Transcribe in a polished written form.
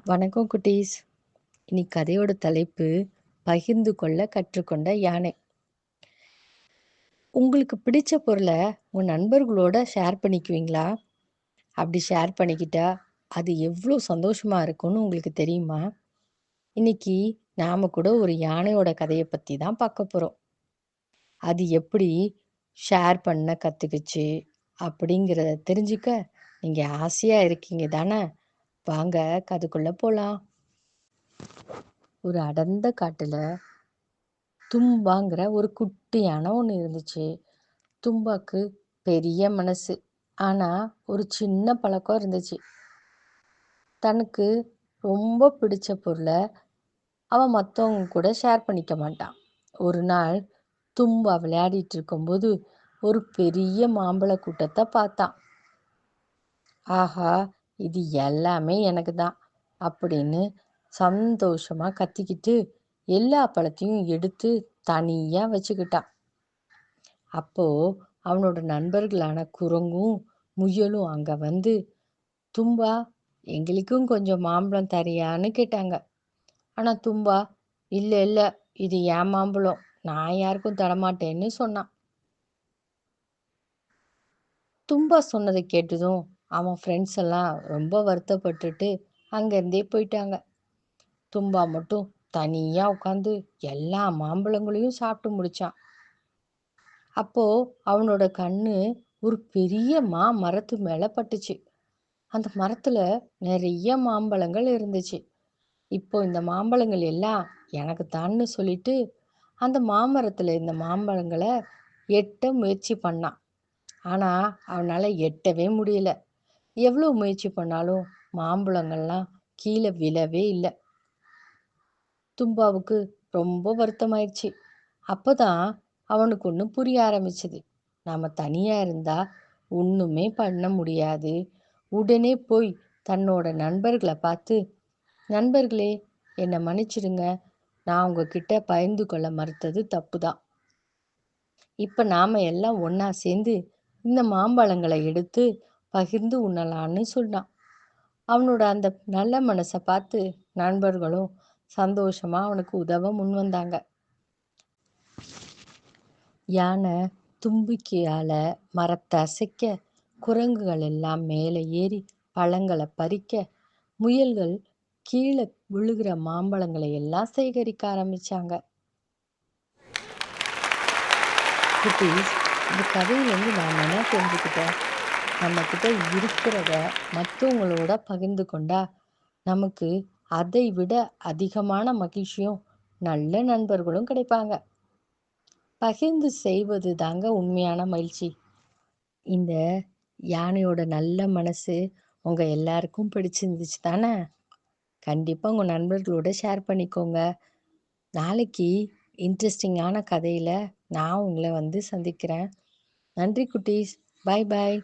வணக்கம் குட்டீஸ். இன்னைக்கு கதையோட தலைப்பு பகிர்ந்து கொள்ள கற்றுக்கொண்ட யானை. உங்களுக்கு பிடிச்ச பொருளை உங்கள் நண்பர்களோட ஷேர் பண்ணிக்குவீங்களா? அப்படி ஷேர் பண்ணிக்கிட்டா அது எவ்வளோ சந்தோஷமா இருக்கும்னு உங்களுக்கு தெரியுமா? இன்னைக்கு நாம கூட ஒரு யானையோட கதையை பற்றி தான் பார்க்க போகிறோம். அது எப்படி ஷேர் பண்ண கற்றுக்குச்சு அப்படிங்கிறத தெரிஞ்சுக்க நீங்கள் ஆசையாக இருக்கீங்க தானே? வாங்க கதைக்குள்ளே போகலாம். ஒரு அடர்ந்த காட்டில் தும்பாங்கிற ஒரு குட்டி யானை ஒன்று இருந்துச்சு. தும்பாக்கு பெரிய மனசு, ஆனால் ஒரு சின்ன பழக்கம் இருந்துச்சு. தனக்கு ரொம்ப பிடிச்ச பொருளை அவன் மற்றவங்க கூட ஷேர் பண்ணிக்க மாட்டான். ஒரு நாள் தும்பா விளையாடிட்டு இருக்கும்போது ஒரு பெரிய மாம்பழ கூட்டத்தை பார்த்தான். ஆஹா, இது எல்லாமே எனக்கு தான் அப்படின்னு சந்தோஷமா கத்திக்கிட்டு எல்லா பழத்தையும் எடுத்து தனியா வச்சுக்கிட்டான். அப்போ அவனோட நண்பர்களான குரங்கும் முயலும் அங்க வந்து, தும்பா, எங்களுக்கும் கொஞ்சம் மாம்பழம் தரியான்னு கேட்டாங்க. ஆனா தும்பா, இல்ல இல்ல, இது என் மாம்பழம், நான் யாருக்கும் தரமாட்டேன்னு சொன்னான். தும்பா சொன்னதை கேட்டதும் அவன் ஃப்ரெண்ட்ஸ் எல்லாம் ரொம்ப வருத்தப்பட்டுட்டு அங்கேருந்தே போயிட்டாங்க. தும்பா மட்டும் தனியா உட்காந்து எல்லா மாம்பழங்களையும் சாப்பிட்டு முடிச்சான். அப்போ அவனோட கண்ணு ஒரு பெரிய மரத்து மேல பட்டுச்சு. அந்த மரத்துல நிறைய மாம்பழங்கள் இருந்துச்சு. இப்போ இந்த மாம்பழங்கள் எல்லாம் எனக்கு தான்னு சொல்லிட்டு அந்த மாமரத்துல இந்த மாம்பழங்களை எட்ட முயற்சி பண்ணான். ஆனா அவனால எட்டவே முடியல. எவ்வளவு முயற்சி பண்ணாலும் மாம்பழங்கள்லாம் கீழே விழவே இல்லை. தும்பாவுக்கு ரொம்ப வருத்தமாயிடுச்சு. அப்பதான் அவனுக்கு ஒன்று புரிய ஆரம்பிச்சது. நாம தனியா இருந்தா ஒண்ணுமே பண்ண முடியாது. உடனே போய் தன்னோட நண்பர்களை பார்த்து, நண்பர்களே, என்னை மன்னிச்சிடுங்க, நான் உங்ககிட்ட பகிர்ந்து கொள்ள மறுத்தது தப்பு தான். இப்ப நாம எல்லாம் ஒண்ணா சேர்ந்து இந்த மாம்பழங்களை எடுத்து பகிர்ந்து உண்ணலான்னு சொன்னான். அவனோட அந்த நல்ல மனசை பார்த்து நண்பர்களும் சந்தோஷமா அவனுக்கு உதவ முன் வந்தாங்க. யானை தும்பிக்கையால மரத்தை அசைக்க, குரங்குகள் எல்லாம் மேலே ஏறி பழங்களை பறிக்க, முயல்கள் கீழே விழுகிற மாம்பழங்களை எல்லாம் சேகரிக்க ஆரம்பிச்சாங்க. குட்டீஸ், இந்த கதையிலேருந்து நாம் என்ன தெரிஞ்சுக்கிட்டோம்? நம்ம கிட்ட இருக்கிறத மற்றவங்களோட பகிர்ந்து கொண்டா நமக்கு அதை விட அதிகமான மகிழ்ச்சியும் நல்ல நண்பர்களும் கிடைப்பாங்க. பகிர்ந்து செய்வது தாங்க உண்மையான மகிழ்ச்சி. இந்த யானையோட நல்ல மனசு உங்க எல்லாருக்கும் பிடிச்சிருந்துச்சு தானே? கண்டிப்பா உங்க நண்பர்களோட ஷேர் பண்ணிக்கோங்க. நாளைக்கு இன்ட்ரெஸ்டிங்கான கதையில நான் உங்களை வந்து சந்திக்கிறேன். நன்றி குட்டீஸ். பாய் பாய்.